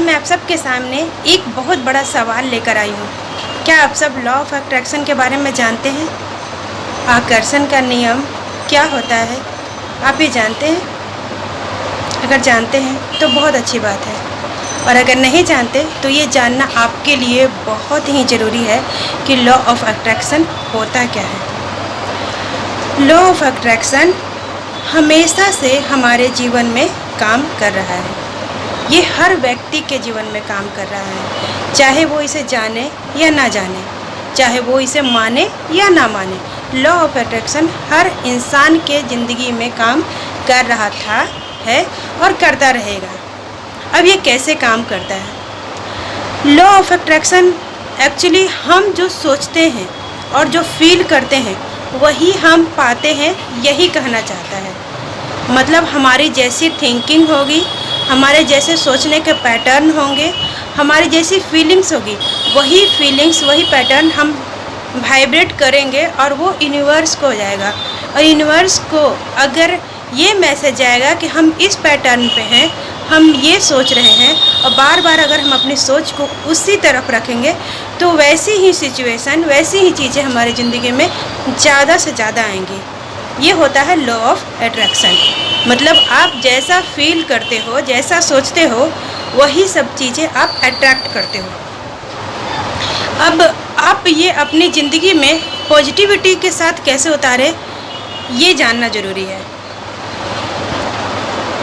आज मैं आप सबके सामने एक बहुत बड़ा सवाल लेकर आई हूँ। क्या आप सब लॉ ऑफ अट्रैक्शन के बारे में जानते हैं? आकर्षण का नियम क्या होता है, आप ये जानते हैं? अगर जानते हैं तो बहुत अच्छी बात है, और अगर नहीं जानते तो ये जानना आपके लिए बहुत ही ज़रूरी है कि लॉ ऑफ अट्रैक्शन होता क्या है। लॉ ऑफ अट्रैक्शन हमेशा से हमारे जीवन में काम कर रहा है। ये हर व्यक्ति के जीवन में काम कर रहा है, चाहे वो इसे जाने या ना जाने, चाहे वो इसे माने या ना माने। लॉ ऑफ अट्रैक्शन हर इंसान के ज़िंदगी में काम कर रहा था, है और करता रहेगा। अब ये कैसे काम करता है? लॉ ऑफ अट्रैक्शन एक्चुअली हम जो सोचते हैं और जो फील करते हैं वही हम पाते हैं, यही कहना चाहता है। मतलब हमारी जैसी थिंकिंग होगी, हमारे जैसे सोचने के पैटर्न होंगे, हमारी जैसी फीलिंग्स होगी, वही फीलिंग्स वही पैटर्न हम वाइब्रेट करेंगे और वो यूनिवर्स को हो जाएगा। और यूनिवर्स को अगर ये मैसेज जाएगा कि हम इस पैटर्न पे हैं, हम ये सोच रहे हैं, और बार बार अगर हम अपनी सोच को उसी तरफ रखेंगे तो वैसी ही सिचुएशन, वैसी ही चीज़ें हमारी ज़िंदगी में ज़्यादा से ज़्यादा आएंगी। ये होता है लॉ ऑफ अट्रैक्शन। मतलब आप जैसा फील करते हो, जैसा सोचते हो, वही सब चीज़ें आप अट्रैक्ट करते हो। अब आप ये अपनी ज़िंदगी में पॉजिटिविटी के साथ कैसे उतारें, ये जानना ज़रूरी है।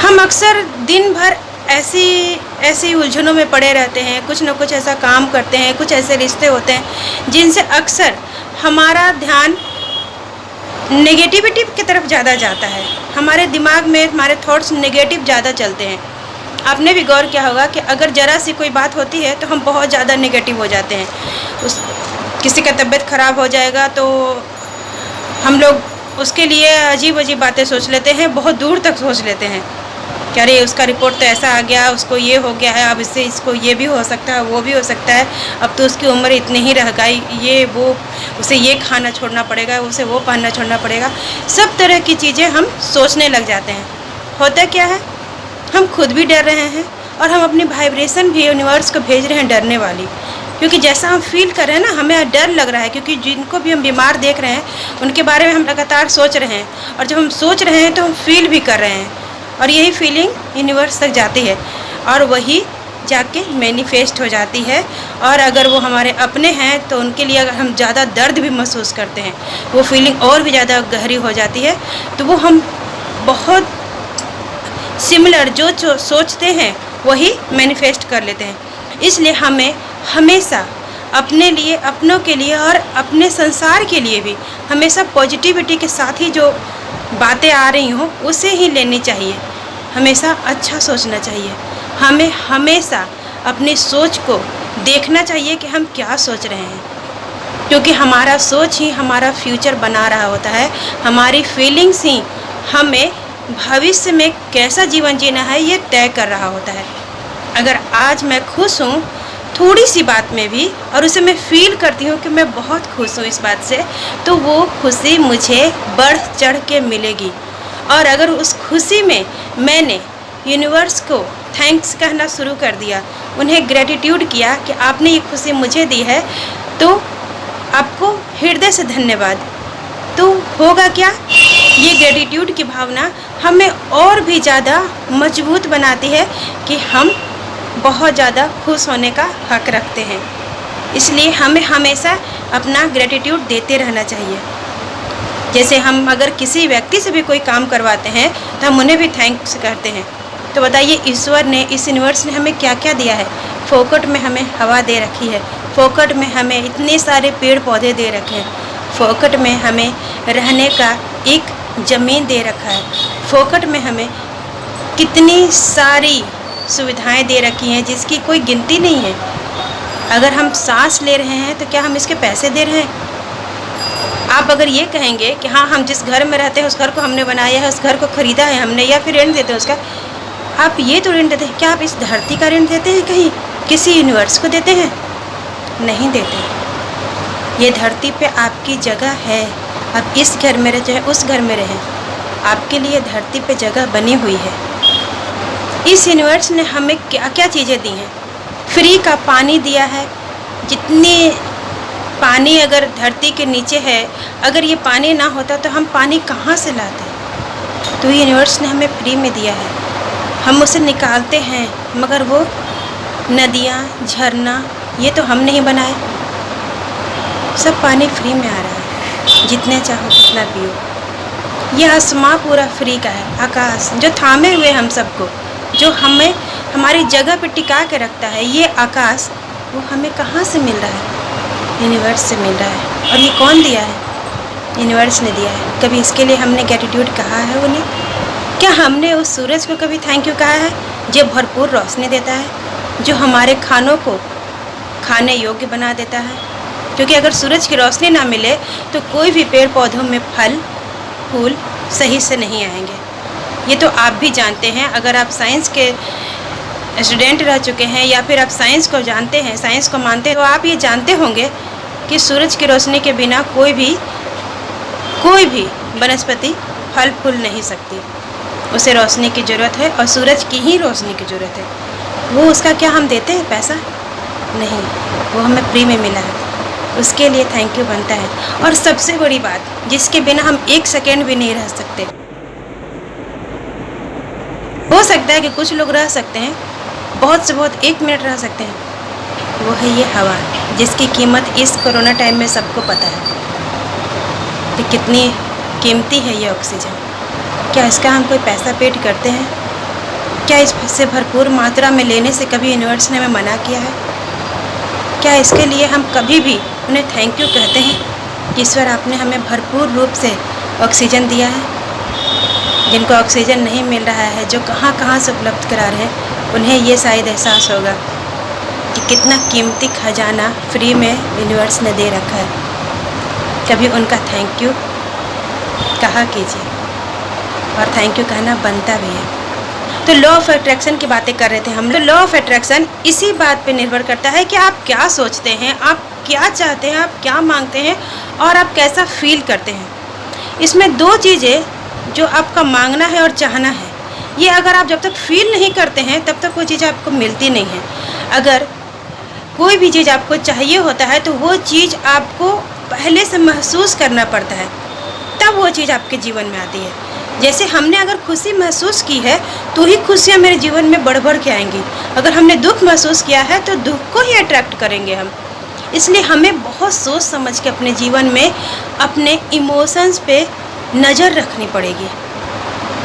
हम अक्सर दिन भर ऐसी उलझनों में पड़े रहते हैं, कुछ न कुछ ऐसा काम करते हैं, कुछ ऐसे रिश्ते होते हैं जिनसे अक्सर हमारा ध्यान नेगेटिविटी की तरफ ज़्यादा जाता है। हमारे दिमाग में हमारे थॉट्स नेगेटिव ज़्यादा चलते हैं। आपने भी गौर किया होगा कि अगर ज़रा सी कोई बात होती है तो हम बहुत ज़्यादा नेगेटिव हो जाते हैं। किसी का तबीयत ख़राब हो जाएगा तो हम लोग उसके लिए अजीब अजीब बातें सोच लेते हैं, बहुत दूर तक सोच लेते हैं कि अरे उसका रिपोर्ट तो ऐसा आ गया, उसको ये हो गया है, अब इससे इसको ये भी हो सकता है, वो भी हो सकता है, अब तो उसकी उम्र इतनी ही रह गई, ये वो, उसे ये खाना छोड़ना पड़ेगा, उसे वो पहनना छोड़ना पड़ेगा। सब तरह की चीज़ें हम सोचने लग जाते हैं। होता क्या है, हम खुद भी डर रहे हैं और हम अपनी वाइब्रेशन भी यूनिवर्स को भेज रहे हैं डरने वाली, क्योंकि जैसा हम फील कर रहे हैं ना, हमें डर लग रहा है, क्योंकि जिनको भी हम बीमार देख रहे हैं उनके बारे में हम लगातार सोच रहे हैं, और जब हम सोच रहे हैं तो हम फील भी कर रहे हैं, और यही फीलिंग यूनिवर्स तक जाती है और वही जाके मैनिफेस्ट हो जाती है। और अगर वो हमारे अपने हैं तो उनके लिए अगर हम ज़्यादा दर्द भी महसूस करते हैं, वो फीलिंग और भी ज़्यादा गहरी हो जाती है, तो वो हम बहुत सिमिलर जो सोचते हैं वही मैनिफेस्ट कर लेते हैं। इसलिए हमें हमेशा अपने लिए, अपनों के लिए और अपने संसार के लिए भी हमेशा पॉजिटिविटी के साथ ही जो बातें आ रही हों उसे ही लेनी चाहिए। हमेशा अच्छा सोचना चाहिए। हमें हमेशा अपनी सोच को देखना चाहिए कि हम क्या सोच रहे हैं, क्योंकि हमारा सोच ही हमारा फ्यूचर बना रहा होता है। हमारी फीलिंग्स ही हमें भविष्य में कैसा जीवन जीना है ये तय कर रहा होता है। अगर आज मैं खुश हूँ थोड़ी सी बात में भी, और उसे मैं फील करती हूँ कि मैं बहुत खुश हूँ इस बात से, तो वो खुशी मुझे बढ़ चढ़ के मिलेगी। और अगर उस खुशी में मैंने यूनिवर्स को थैंक्स कहना शुरू कर दिया, उन्हें ग्रेटिट्यूड किया कि आपने ये खुशी मुझे दी है, तो आपको हृदय से धन्यवाद, तो होगा क्या, ये ग्रेटिट्यूड की भावना हमें और भी ज़्यादा मजबूत बनाती है कि हम बहुत ज़्यादा खुश होने का हक रखते हैं। इसलिए हमें हमेशा अपना ग्रेटिट्यूड देते रहना चाहिए। जैसे हम अगर किसी व्यक्ति से भी कोई काम करवाते हैं तो हम उन्हें भी थैंक्स करते हैं। तो बताइए, ईश्वर ने, इस यूनिवर्स ने हमें क्या क्या दिया है? फोकट में हमें हवा दे रखी है, फोकट में हमें इतने सारे पेड़ पौधे दे रखे हैं, फोकट में हमें रहने का एक ज़मीन दे रखा है, फोकट में हमें कितनी सारी सुविधाएं दे रखी हैं जिसकी कोई गिनती नहीं है। अगर हम सांस ले रहे हैं तो क्या हम इसके पैसे दे रहे हैं? आप अगर ये कहेंगे कि हाँ, हम जिस घर में रहते हैं उस घर को हमने बनाया है, उस घर को ख़रीदा है हमने, या फिर ऋण देते हैं उसका, आप ये तो ऋण देते हैं, क्या आप इस धरती का ऋण देते हैं? कहीं किसी यूनिवर्स को देते हैं? नहीं देते। ये धरती पे आपकी जगह है, आप इस घर में रहे चाहे उस घर में रहें, आपके लिए धरती पे जगह बनी हुई है। इस यूनिवर्स ने हमें क्या क्या चीज़ें दी हैं, फ्री का पानी दिया है। जितनी पानी अगर धरती के नीचे है, अगर ये पानी ना होता तो हम पानी कहाँ से लाते? तो यूनिवर्स ने हमें फ्री में दिया है, हम उसे निकालते हैं, मगर वो नदियाँ, झरना ये तो हम नहीं बनाए। सब पानी फ्री में आ रहा है, जितने चाहो उतना पियो। ये आसमां पूरा फ्री का है, आकाश जो थामे हुए हम सबको, जो हमें हमारी जगह पे टिका के रखता है, ये आकाश वो हमें कहाँ से मिल रहा है? यूनिवर्स से मिल रहा है। और ये कौन दिया है? यूनिवर्स ने दिया है। कभी इसके लिए हमने ग्रैटिट्यूड कहा है उन्हें? क्या हमने उस सूरज को कभी थैंक यू कहा है, जो भरपूर रोशनी देता है, जो हमारे खानों को खाने योग्य बना देता है? क्योंकि अगर सूरज की रोशनी ना मिले तो कोई भी पेड़ पौधों में फल फूल सही से नहीं आएंगे। ये तो आप भी जानते हैं, अगर आप साइंस के स्टूडेंट रह चुके हैं या फिर आप साइंस को जानते हैं, साइंस को मानते हैं, तो आप ये जानते होंगे कि सूरज की रोशनी के बिना कोई भी वनस्पति फल फूल नहीं सकती। उसे रोशनी की ज़रूरत है और सूरज की ही रोशनी की ज़रूरत है। वो उसका क्या हम देते हैं पैसा? नहीं, वो हमें फ्री में मिला है, उसके लिए थैंक यू बनता है। और सबसे बड़ी बात, जिसके बिना हम एक सेकेंड भी नहीं रह सकते। हो सकता है कि कुछ लोग रह सकते हैं, बहुत से बहुत 1 मिनट रह सकते हैं, वो है ये हवा, जिसकी कीमत इस कोरोना टाइम में सबको पता है कि कितनी कीमती है ये ऑक्सीजन। क्या इसका हम कोई पैसा पेड करते हैं? क्या इससे भरपूर मात्रा में लेने से कभी यूनिवर्स ने हमें मना किया है? क्या इसके लिए हम कभी भी उन्हें थैंक यू कहते हैं कि ईश्वर आपने हमें भरपूर रूप से ऑक्सीजन दिया है? जिनको ऑक्सीजन नहीं मिल रहा है, जो कहाँ कहाँ से उपलब्ध करा रहे हैं, उन्हें ये शायद एहसास होगा कि कितना कीमती खजाना फ्री में यूनिवर्स ने दे रखा है। कभी उनका थैंक यू कहा कीजिए, और थैंक यू कहना बनता भी है। तो लॉ ऑफ अट्रैक्शन की बातें कर रहे थे हम लोग। लॉ ऑफ अट्रैक्शन इसी बात पे निर्भर करता है कि आप क्या सोचते हैं, आप क्या चाहते हैं, आप क्या मांगते हैं और आप कैसा फील करते हैं। इसमें 2 चीज़ें जो आपका मांगना है और चाहना है, ये अगर आप जब तक फील नहीं करते हैं तब तक वो चीज़ आपको मिलती नहीं है। अगर कोई भी चीज़ आपको चाहिए होता है तो वो चीज़ आपको पहले से महसूस करना पड़ता है, तब वो चीज़ आपके जीवन में आती है। जैसे हमने अगर खुशी महसूस की है तो ही खुशियाँ मेरे जीवन में बढ़ बढ़ के आएंगी। अगर हमने दुख महसूस किया है तो दुख को ही अट्रैक्ट करेंगे हम। इसलिए हमें बहुत सोच समझ के अपने जीवन में अपने इमोशंस पे नज़र रखनी पड़ेगी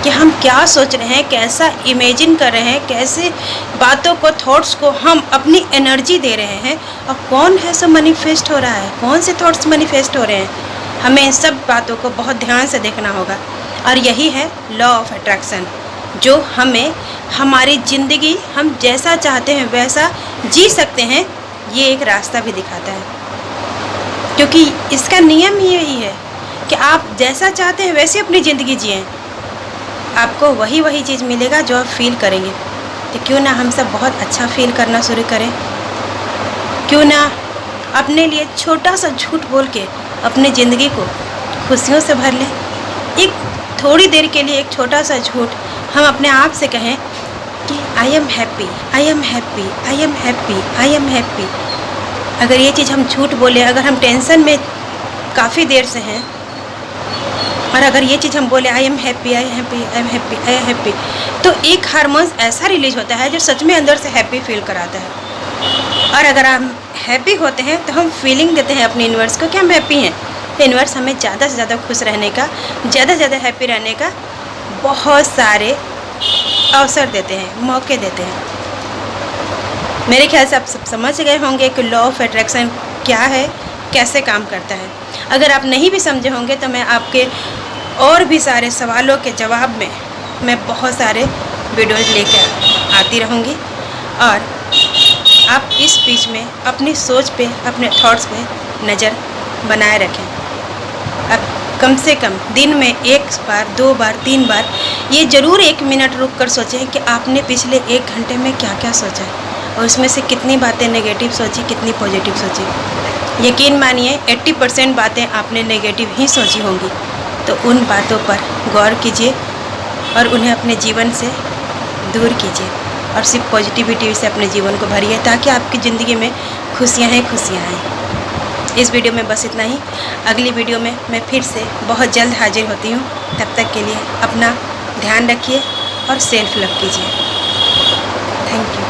कि हम क्या सोच रहे हैं, कैसा इमेजिन कर रहे हैं, कैसे बातों को, थॉट्स को हम अपनी एनर्जी दे रहे हैं और कौन है सब मैनिफेस्ट हो रहा है, कौन से थॉट्स मैनिफेस्ट हो रहे हैं। हमें इन सब बातों को बहुत ध्यान से देखना होगा। और यही है लॉ ऑफ अट्रैक्शन, जो हमें हमारी ज़िंदगी हम जैसा चाहते हैं वैसा जी सकते हैं, ये एक रास्ता भी दिखाता है। क्योंकि इसका नियम ही यही है कि आप जैसा चाहते हैं वैसे अपनी ज़िंदगी जिएं, आपको वही चीज़ मिलेगा जो आप फील करेंगे। तो क्यों ना हम सब बहुत अच्छा फील करना शुरू करें, क्यों ना अपने लिए छोटा सा झूठ बोल के अपनी ज़िंदगी को खुशियों से भर लें। एक थोड़ी देर के लिए एक छोटा सा झूठ हम अपने आप से कहें कि I am happy, I am happy, I am happy, I am happy. अगर ये चीज़ हम झूठ बोले, अगर हम टेंशन में काफ़ी देर से हैं और अगर ये चीज़ हम बोले I am happy, I am happy, I am happy, I am happy, तो एक हार्मोन्स ऐसा रिलीज होता है जो सच में अंदर से हैप्पी फील कराता है। और अगर हम हैप्पी होते हैं तो हम फीलिंग देते हैं अपने यूनिवर्स को कि हम हैप्पी हैं। यूनिवर्स हमें ज़्यादा से ज़्यादा खुश रहने का, ज़्यादा से ज़्यादा हैप्पी रहने का बहुत सारे अवसर देते हैं, मौके देते हैं। मेरे ख्याल से आप सब समझ गए होंगे कि लॉ ऑफ अट्रैक्शन क्या है, कैसे काम करता है। अगर आप नहीं भी समझे होंगे तो मैं आपके और भी सारे सवालों के जवाब में मैं बहुत सारे वीडियोज़ लेकर आती रहूँगी, और आप इस बीच में अपनी सोच पे, अपने थॉट्स पे नज़र बनाए रखें। अब कम से कम दिन में 1 बार, 2 बार, 3 बार ये ज़रूर 1 मिनट रुक कर सोचें कि आपने पिछले 1 घंटे में क्या क्या सोचा है और उसमें से कितनी बातें नेगेटिव सोची, कितनी पॉजिटिव सोची। यकीन मानिए 80% बातें आपने नेगेटिव ही सोची होंगी। तो उन बातों पर गौर कीजिए और उन्हें अपने जीवन से दूर कीजिए। और सिर्फ पॉजिटिविटी से अपने जीवन को भरिए, ताकि आपकी ज़िंदगी में खुशियाँ ही खुशियाँ आएँ। इस वीडियो में बस इतना ही। अगली वीडियो में मैं फिर से बहुत जल्द हाजिर होती हूँ। तब तक के लिए अपना ध्यान रखिए और सेल्फ लव कीजिए। Thank you.